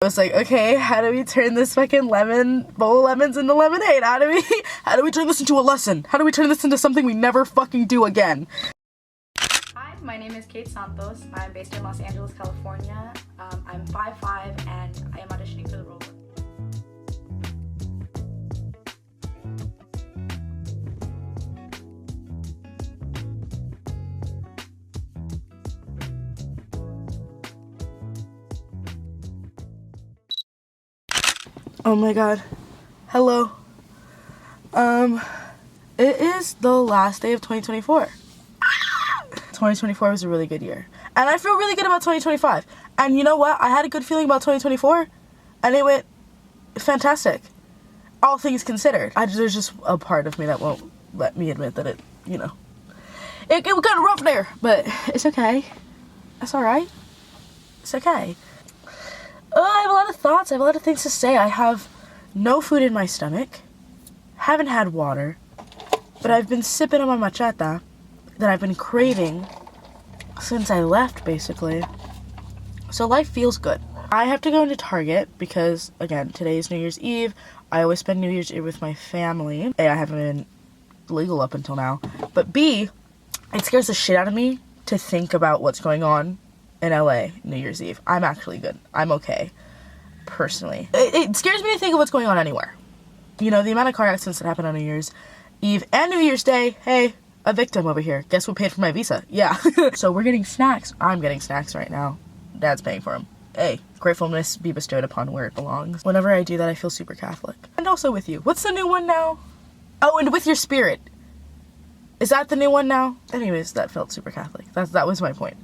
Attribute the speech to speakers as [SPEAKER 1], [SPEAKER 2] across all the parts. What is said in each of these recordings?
[SPEAKER 1] I was like, okay, how do we turn this fucking bowl of lemons into lemonade? How do we turn this into a lesson? How do we turn this into something we never fucking do again?
[SPEAKER 2] Hi, my name is Kate Santos. I'm based in Los Angeles, California. I'm 5'5" and I am auditioning for the role of...
[SPEAKER 1] Oh my god. Hello. It is the last day of 2024. 2024 was a really good year. And I feel really good about 2025. And you know what? I had a good feeling about 2024. And it went fantastic. All things considered. There's just a part of me that won't let me admit that it was kind of rough there. But it's okay. That's alright. It's okay. I have a lot of thoughts. I have a lot of things to say. I have no food in my stomach. Haven't had water. But I've been sipping on my matcha that I've been craving since I left, basically. So life feels good. I have to go into Target because, again, today is New Year's Eve. I always spend New Year's Eve with my family. A, I haven't been legal up until now. But B, it scares the shit out of me to think about what's going on in LA New Year's Eve. I'm actually good. I'm okay, personally. It scares me to think of what's going on anywhere. You know, the amount of car accidents that happen on New Year's Eve and New Year's Day. Hey, a victim over here. Guess who paid for my visa? Yeah. So we're getting snacks. I'm getting snacks right now. Dad's paying for them. Hey, gratefulness be bestowed upon where it belongs. Whenever I do that, I feel super Catholic. And also with you. What's the new one now? Oh, and with your spirit. Is that the new one now? Anyways, that felt super Catholic. That was my point.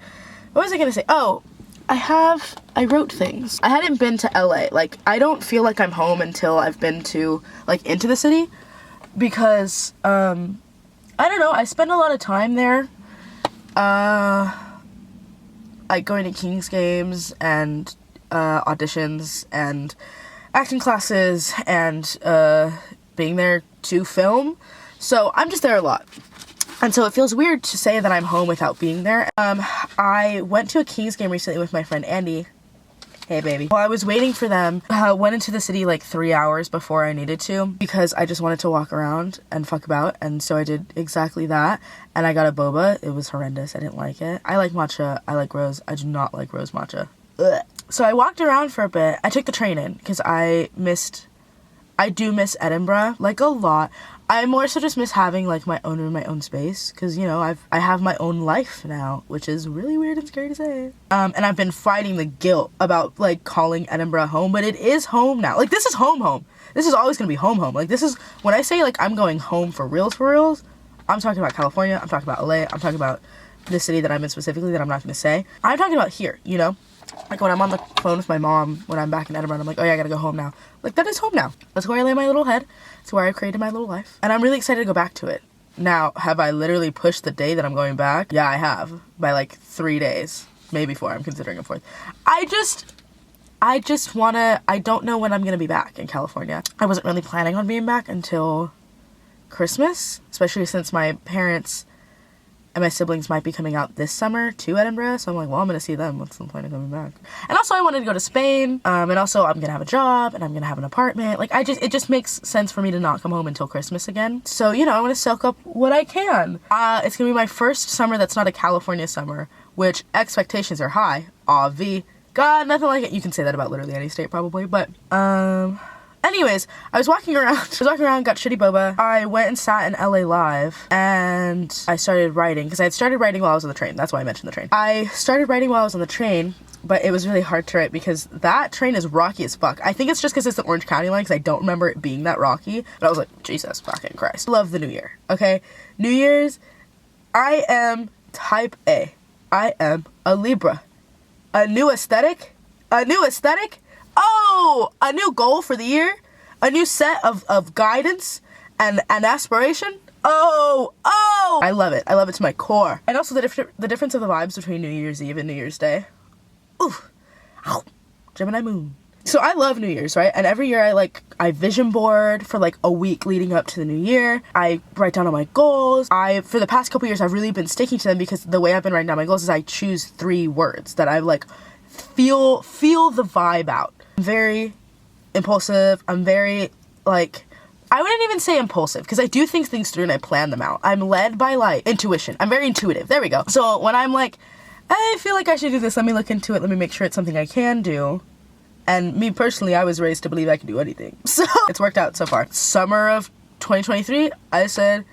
[SPEAKER 1] What was I gonna say? Oh, I wrote things. I hadn't been to LA. Like, I don't feel like I'm home until I've been to, like, into the city. Because, I don't know, I spend a lot of time there. Like, going to King's games and, auditions and acting classes and, being there to film. So, I'm just there a lot. And so it feels weird to say that I'm home without being there. I went to a Kings game recently with my friend Andy. Hey, baby. While I was waiting for them, went into the city like 3 hours before I needed to because I just wanted to walk around and fuck about. And so I did exactly that. And I got a boba. It was horrendous. I didn't like it. I like matcha. I like rose. I do not like rose matcha. Ugh. So I walked around for a bit. I took the train in because I do miss Edinburgh, like, a lot. I more so just miss having, like, my own room, my own space, because, you know, I have my own life now, which is really weird and scary to say. And I've been fighting the guilt about, like, calling Edinburgh home, but it is home now. Like, this is home. This is always gonna be home. Like, this is, when I say, like, I'm going home for reals, I'm talking about California, I'm talking about LA, I'm talking about the city that I'm in specifically that I'm not gonna say. I'm talking about here, you know? Like, when I'm on the phone with my mom, when I'm back in Edinburgh, I'm like, oh yeah, I gotta go home now. Like, that is home now. That's where I lay my little head. It's where I created my little life. And I'm really excited to go back to it. Now, have I literally pushed the day that I'm going back? Yeah, I have. By, like, 3 days. Maybe 4. I'm considering a 4th. I don't know when I'm gonna be back in California. I wasn't really planning on being back until Christmas, especially since my parents and my siblings might be coming out this summer to Edinburgh, so I'm like, well, I'm gonna see them. What's the point of coming back? And also, I wanted to go to Spain, and also, I'm gonna have a job, and I'm gonna have an apartment. Like, it just makes sense for me to not come home until Christmas again. So, you know, I wanna soak up what I can. It's gonna be my first summer that's not a California summer, which expectations are high. God, nothing like it. You can say that about literally any state, probably, but, anyways, I was walking around, got shitty boba. I went and sat in LA Live, and I started writing, because I had started writing while I was on the train. That's why I mentioned the train. I started writing while I was on the train, but it was really hard to write, because that train is rocky as fuck. I think it's just because it's the Orange County line, because I don't remember it being that rocky, but I was like, Jesus fucking Christ. Love the new year, okay? New Year's, I am type A. I am a Libra. A new aesthetic? Oh, a new goal for the year, a new set of guidance and aspiration. Oh, I love it. I love it to my core. And also the difference of the vibes between New Year's Eve and New Year's Day. Ooh, ow, Gemini moon. So I love New Year's, right? And every year I vision board for like a week leading up to the new year. I write down all my goals. For the past couple years, I've really been sticking to them because the way I've been writing down my goals is I choose 3 words that I like feel the vibe out. I'm very impulsive. I'm very, like, I wouldn't even say impulsive, because I do think things through and I plan them out. I'm led by, like, intuition. I'm very intuitive. There we go. So when I'm like, I feel like I should do this, let me look into it, let me make sure it's something I can do. And me personally, I was raised to believe I can do anything. So it's worked out so far. Summer of 2023, I said,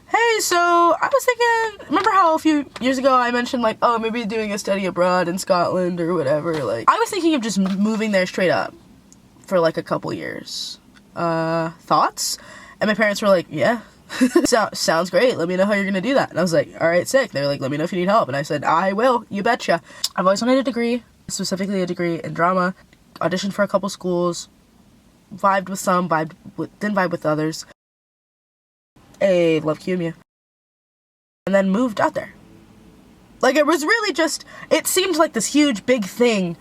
[SPEAKER 1] hey, so I was thinking, remember how a few years ago I mentioned, like, oh, maybe doing a study abroad in Scotland or whatever. Like, I was thinking of just moving there straight up for like a couple years. Thoughts? And my parents were like, yeah. Sounds great. Let me know how you're gonna do that. And I was like, all right, sick. They were like, let me know if you need help. And I said, I will. You betcha. I've always wanted a degree, specifically a degree in drama. Auditioned for a couple schools, vibed with some, didn't vibe with others. Hey, love GUUUUUUYYSSS. And then moved out there. Like, it was really just, it seemed like this huge, big thing,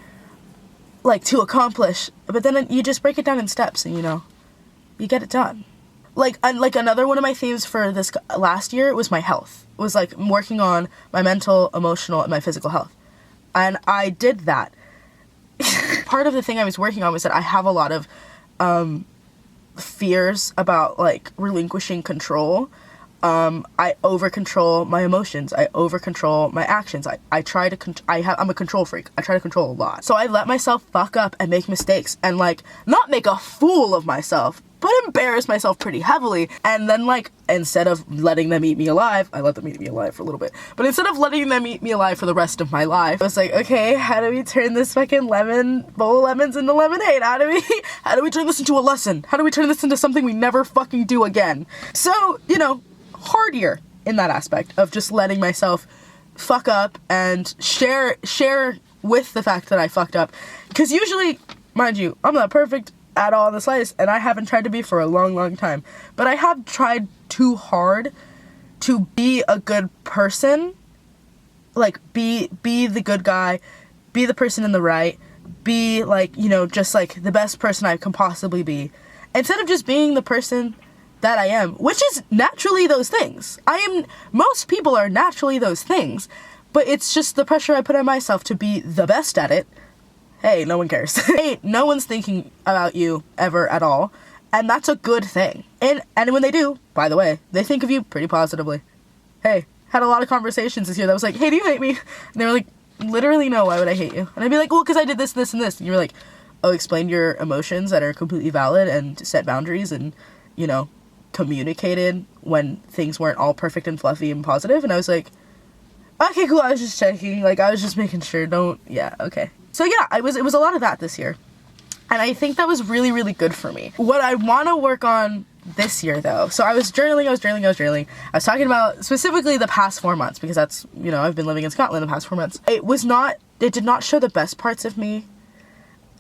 [SPEAKER 1] like, to accomplish. But then you just break it down in steps and, you know, you get it done. Like another one of my themes for this last year was my health. It was, like, working on my mental, emotional, and my physical health. And I did that. Part of the thing I was working on was that I have a lot of fears about, like, relinquishing control. I over control my emotions. I over control my actions. I try to I'm a control freak. I try to control a lot. So I let myself fuck up and make mistakes and, like, not make a fool of myself, but embarrass myself pretty heavily. And then, like, instead of letting them eat me alive, I let them eat me alive for a little bit, but instead of letting them eat me alive for the rest of my life, I was like, okay, how do we turn this fucking bowl of lemons into lemonade? How do we turn this into a lesson? How do we turn this into something we never fucking do again? So, you know, hard year in that aspect of just letting myself fuck up and share with the fact that I fucked up. Because usually, mind you, I'm not perfect at all in the slightest, and I haven't tried to be for a long, long time. But I have tried too hard to be a good person. Like, be the good guy, be the person in the right, be, like, you know, just, like, the best person I can possibly be. Instead of just being the person that I am, which is naturally those things. Most people are naturally those things, but it's just the pressure I put on myself to be the best at it. Hey, no one cares. Hey, no one's thinking about you ever at all, and that's a good thing. And when they do, by the way, they think of you pretty positively. Hey, had a lot of conversations this year that was like, hey, do you hate me? And they were like, literally, no, why would I hate you? And I'd be like, well, because I did this, this, and this. And you're like, oh, explain your emotions that are completely valid and set boundaries and, you know, communicated when things weren't all perfect and fluffy and positive. And I was like, okay, cool, I was just checking. Like, I was just making sure, yeah, okay. So yeah, it was a lot of that this year. And I think that was really, really good for me. What I want to work on this year, though, so I was journaling. I was talking about specifically the past 4 months, because that's, you know, I've been living in Scotland the past 4 months. It did not show the best parts of me.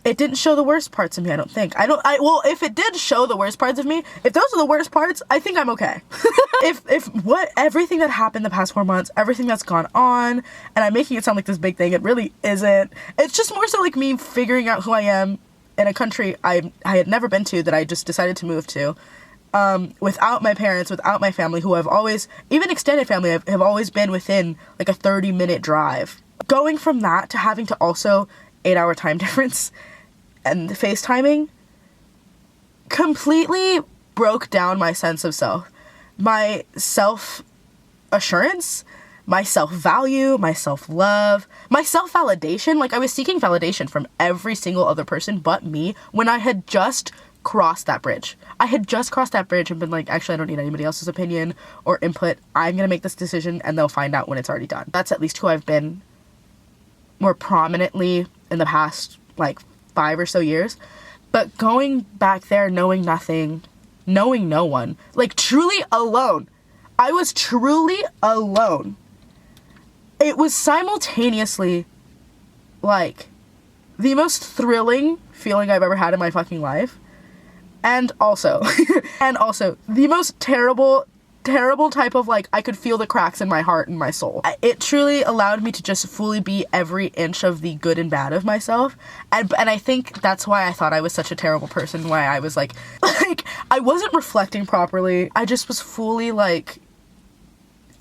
[SPEAKER 1] It didn't show the worst parts of me, I don't think. Well, if it did show the worst parts of me, if those are the worst parts, I think I'm okay. Everything that happened the past 4 months, everything that's gone on, and I'm making it sound like this big thing, it really isn't. It's just more so like me figuring out who I am in a country I had never been to, that I just decided to move to, without my parents, without my family, who I've always, even extended family, have always been within like a 30-minute drive. Going from that to having to also 8-hour time difference and the FaceTiming completely broke down my sense of self. My self-assurance, my self-value, my self-love, my self-validation. Like, I was seeking validation from every single other person but me when I had just crossed that bridge. I had just crossed that bridge and been like, actually, I don't need anybody else's opinion or input. I'm gonna make this decision and they'll find out when it's already done. That's at least who I've been more prominently in the past, like, 5 or so years. But going back there, knowing nothing, knowing no one, like, truly alone. I was truly alone. It was simultaneously, like, the most thrilling feeling I've ever had in my fucking life. And also, the most terrible type of, like, I could feel the cracks in my heart and my soul. It truly allowed me to just fully be every inch of the good and bad of myself. And I think that's why I thought I was such a terrible person, why I was like, I wasn't reflecting properly. I just was fully, like,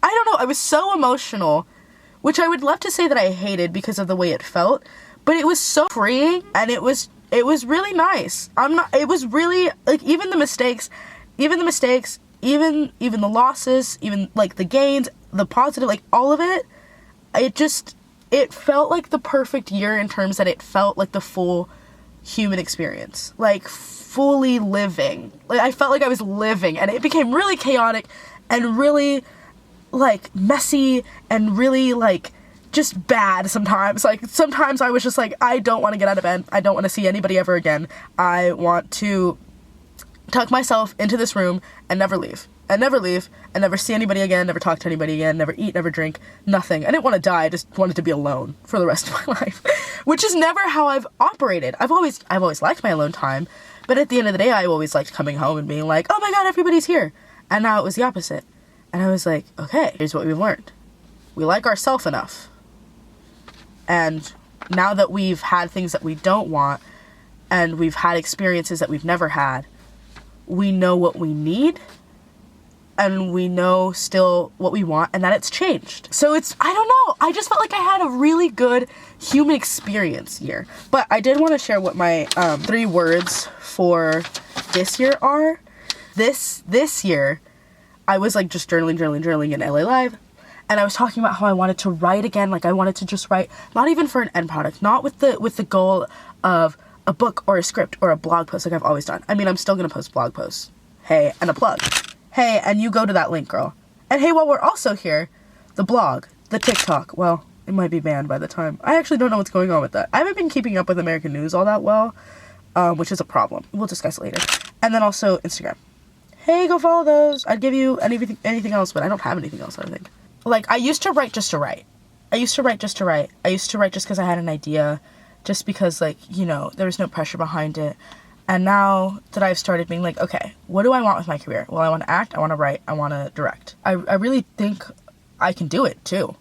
[SPEAKER 1] I don't know, I was so emotional, which I would love to say that I hated because of the way it felt, but it was so freeing, and it was It was really nice. It was really, like, even the mistakes, even the losses, even, like, the gains, the positive, like, all of it, it felt like the perfect year in terms that it felt like the full human experience. Like, fully living. Like, I felt like I was living, and it became really chaotic and really, like, messy and really, like, just bad sometimes. Like, sometimes I was just like, I don't want to get out of bed. I don't want to see anybody ever again. I want to tuck myself into this room and never leave. And never see anybody again, never talk to anybody again, never eat, never drink, nothing. I didn't want to die, I just wanted to be alone for the rest of my life. Which is never how I've operated. I've always liked my alone time, but at the end of the day, I always liked coming home and being like, oh my god, everybody's here. And now it was the opposite. And I was like, okay, here's what we've learned. We like ourselves enough. And now that we've had things that we don't want, and we've had experiences that we've never had, we know what we need, and we know still what we want, and that it's changed. So I don't know, I just felt like I had a really good human experience year. But I did want to share what my 3 words for this year are. This year, I was like just journaling in LA Live, and I was talking about how I wanted to write again. Like, I wanted to just write, not even for an end product, not with the goal of a book or a script or a blog post like I've always done. I mean, I'm still gonna post blog posts. Hey, and a plug. Hey, and you go to that link, girl. And hey, while we're also here, the blog, the TikTok, well, it might be banned by the time. I actually don't know what's going on with that. I haven't been keeping up with American news all that well, which is a problem. We'll discuss it later. And then also Instagram. Hey, go follow those. I'd give you anything else, but I don't have anything else, I think. Like, I used to write just to write. I used to write just because I had an idea, just because, like, you know, there was no pressure behind it. And now that I've started being like, okay, what do I want with my career? Well, I want to act, I want to write, I want to direct. I really think I can do it, too.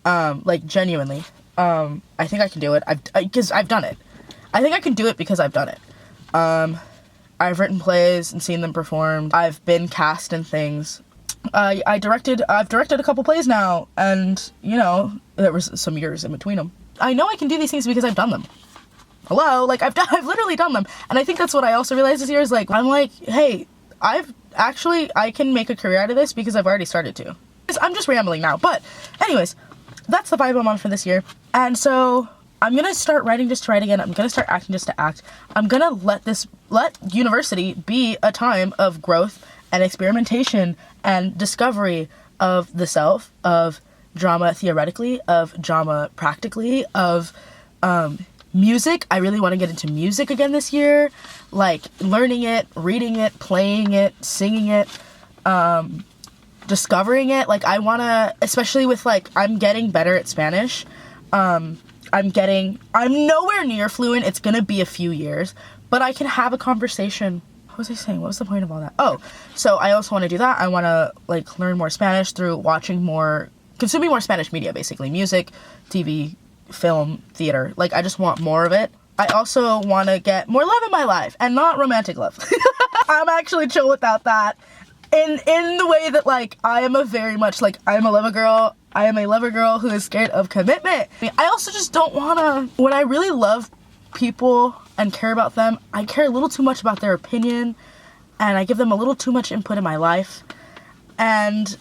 [SPEAKER 1] Like, genuinely. I think I can do it, because I've done it. I think I can do it because I've done it. I've written plays and seen them performed. I've been cast in things. I've directed a couple plays now, and, you know, there was some years in between them. I know I can do these things because I've done them. Hello, like, I've literally done them. And I think that's what I also realized this year is, like, I'm like, hey, I can make a career out of this because I've already started to. I'm just rambling now, but anyways, that's the vibe I'm on for this year. And so I'm gonna start writing just to write again. I'm gonna start acting just to act. I'm gonna let university be a time of growth and experimentation and discovery of the self, of drama theoretically, of drama practically, of music. I really want to get into music again this year, like learning it, reading it, playing it, singing it, discovering it. Like, I want to, especially with, like, I'm getting better at Spanish. I'm nowhere near fluent. It's gonna be a few years, but I can have a conversation. What was I saying? What was the point of all that? Oh, so I also want to do that. I want to, like, learn more Spanish through consuming more Spanish media, basically. Music, TV, film, theater. Like, I just want more of it. I also want to get more love in my life, and not romantic love. I'm actually chill without that. In the way that, like, I am a lover girl. I am a lover girl who is scared of commitment. I also just don't want to, when I really love people and care about them, I care a little too much about their opinion, and I give them a little too much input in my life. And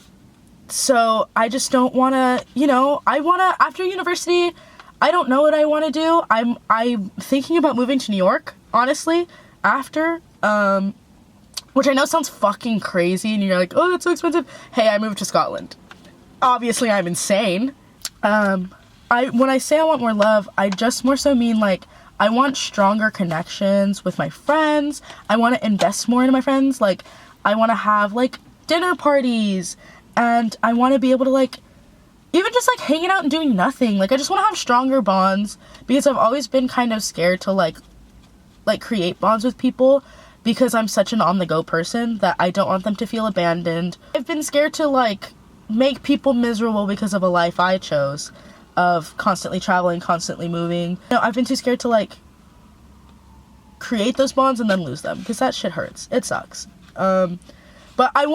[SPEAKER 1] so I just don't want to, you know, after university, I don't know what I want to do. I'm thinking about moving to New York, honestly, after, which I know sounds fucking crazy, and you're like, oh, that's so expensive. Hey, I moved to Scotland. Obviously, I'm insane. When I say I want more love, I just more so mean, like, I want stronger connections with my friends. I want to invest more into my friends. Like, I want to have, like, dinner parties, and I want to be able to, like, even just, like, hanging out and doing nothing. Like, I just want to have stronger bonds, because I've always been kind of scared to, like, create bonds with people, because I'm such an on-the-go person that I don't want them to feel abandoned. I've been scared to, like, make people miserable because of a life I chose, of constantly traveling, constantly moving. No, I've been too scared to, like, create those bonds and then lose them, because that shit hurts. It sucks. But I'm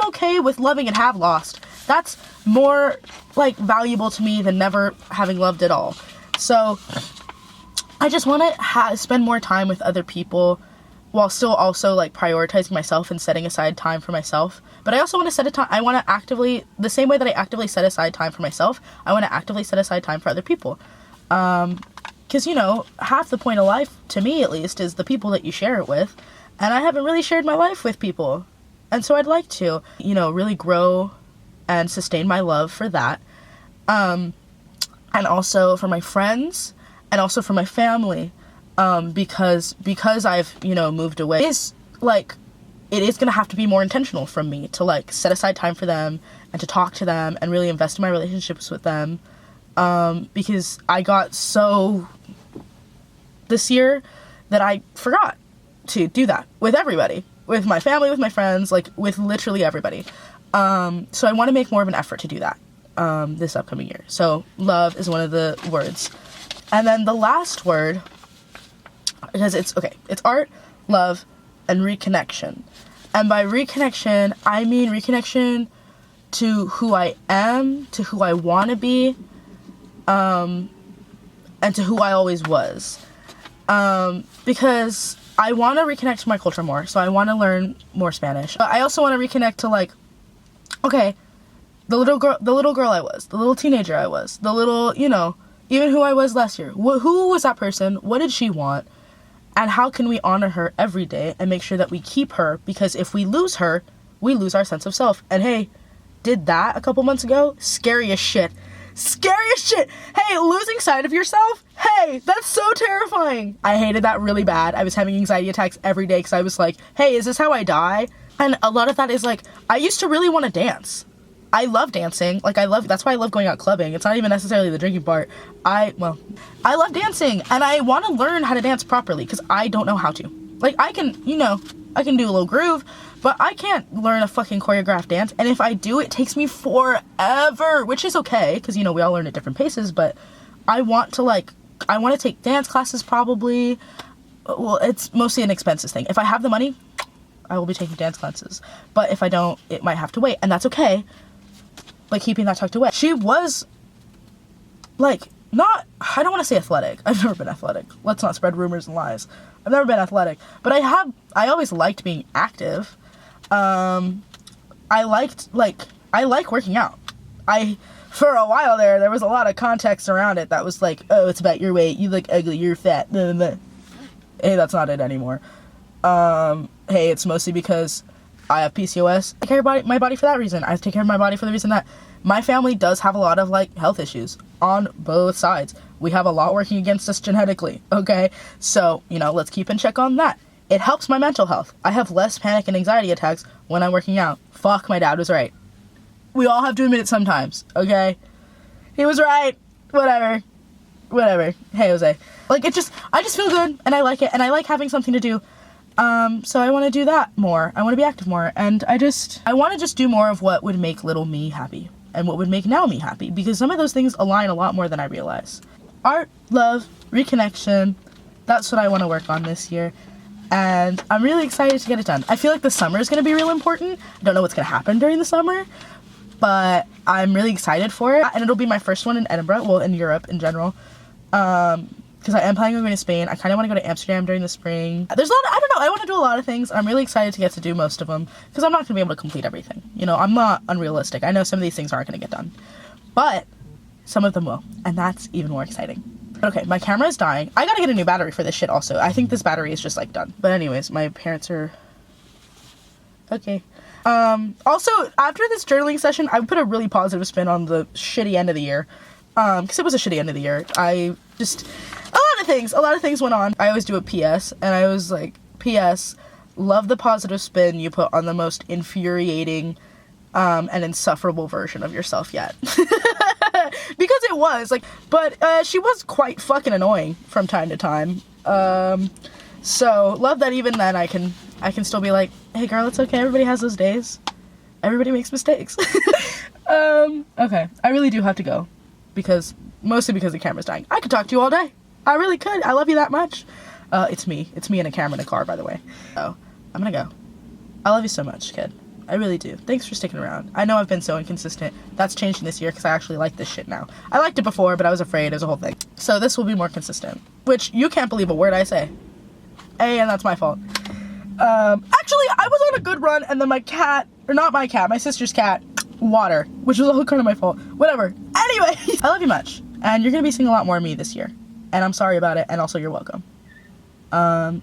[SPEAKER 1] okay with loving and have lost. That's more, like, valuable to me than never having loved at all. So, I just want to spend more time with other people while still also like prioritizing myself and setting aside time for myself. But I also want to set a time, I want to actively, the same way that I actively set aside time for myself, I want to actively set aside time for other people. Because, you know, half the point of life, to me at least, is the people that you share it with. And I haven't really shared my life with people. And so I'd like to, you know, really grow and sustain my love for that. And also for my friends, and also for my family. Because I've, you know, moved away, is like, it is gonna have to be more intentional from me to like set aside time for them and to talk to them and really invest in my relationships with them. Because I got so this year that I forgot to do that with everybody, with my family, with my friends, like with literally everybody. So I want to make more of an effort to do that, this upcoming year. So love is one of the words. And then the last word, because it's art, love, and reconnection. And by reconnection, I mean reconnection to who I am, to who I want to be, and to who I always was. Because I want to reconnect to my culture more, so I want to learn more Spanish. I also want to reconnect to, like, okay, the little girl I was, the little teenager I was, the little, you know, even who I was last year. Who was that person? What did she want? And how can we honor her every day and make sure that we keep her? Because if we lose her, we lose our sense of self. And hey, did that a couple months ago? Scary as shit. Scary as shit. Hey, losing sight of yourself? Hey, that's so terrifying. I hated that really bad. I was having anxiety attacks every day because I was like, hey, is this how I die? And a lot of that is like, I used to really want to dance. I love dancing. Like, that's why I love going out clubbing. It's not even necessarily the drinking part. I love dancing, and I want to learn how to dance properly, because I don't know how to. Like, I can do a little groove, but I can't learn a fucking choreographed dance, and if I do, it takes me forever, which is okay, because, you know, we all learn at different paces, but I want to take dance classes probably. Well, it's mostly an expenses thing. If I have the money, I will be taking dance classes, but if I don't, it might have to wait, and that's okay. Like, keeping that tucked away. She was, like, I don't want to say athletic. I've never been athletic. Let's not spread rumors and lies. I've never been athletic. But I always liked being active. I like working out. For a while there was a lot of context around it that was like, oh, it's about your weight, you look ugly, you're fat. Hey, that's not it anymore. Hey, it's mostly because I have PCOS. I take care of my body for that reason. I take care of my body for the reason that my family does have a lot of, like, health issues on both sides. We have a lot working against us genetically, okay? So, you know, let's keep in check on that. It helps my mental health. I have less panic and anxiety attacks when I'm working out. Fuck, my dad was right. We all have to admit it sometimes, okay? He was right. Whatever. Hey, Jose. Like, I just feel good, and I like it, and I like having something to do. So I want to do that more. I want to be active more. And I want to just do more of what would make little me happy and what would make now me happy, because some of those things align a lot more than I realize. Art, love, reconnection. That's what I want to work on this year. And I'm really excited to get it done. I feel like the summer is going to be real important. I don't know what's going to happen during the summer, but I'm really excited for it. And it'll be my first one in Edinburgh, well, in Europe in general. Because I am planning on going to Spain. I kind of want to go to Amsterdam during the spring. There's a lot I don't know, I want to do a lot of things. I'm really excited to get to do most of them, because I'm not going to be able to complete everything. You know, I'm not unrealistic. I know some of these things aren't going to get done, but some of them will, and that's even more exciting. But okay, my camera is dying. I gotta get a new battery for this shit also. I think this battery is just, like, done. But anyways, my parents are... Okay. Also, after this journaling session, I put a really positive spin on the shitty end of the year. Because it was a shitty end of the year. A lot of things went on. I always do a PS, and I was like, PS, love the positive spin you put on the most infuriating, and insufferable version of yourself yet. Because it was, like, but, she was quite fucking annoying from time to time. So, love that even then I can still be like, hey girl, it's okay, everybody has those days. Everybody makes mistakes. Okay, I really do have to go. Mostly because the camera's dying. I could talk to you all day. I really could. I love you that much. It's me and a camera in a car, by the way. So, I'm gonna go. I love you so much, kid. I really do. Thanks for sticking around. I know I've been so inconsistent. That's changing this year because I actually like this shit now. I liked it before, but I was afraid. It was a whole thing. So this will be more consistent. which you can't believe a word I say. And that's my fault. Actually, I was on a good run, and then my cat, or not my cat, my sister's cat, water, which was all kind of my fault. Whatever. Anyway, I love you much, and you're gonna be seeing a lot more of me this year, and I'm sorry about it, and also you're welcome.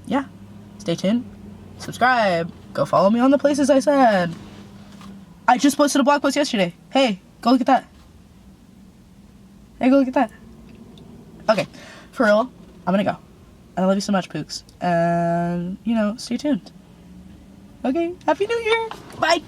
[SPEAKER 1] Yeah, stay tuned, subscribe, go follow me on the places I said. I just posted a blog post yesterday. Hey, go look at that. Hey, go look at that. Okay, for real, I'm gonna go. I love you so much, Pooks. And, you know, stay tuned. Okay, Happy New Year. Bye.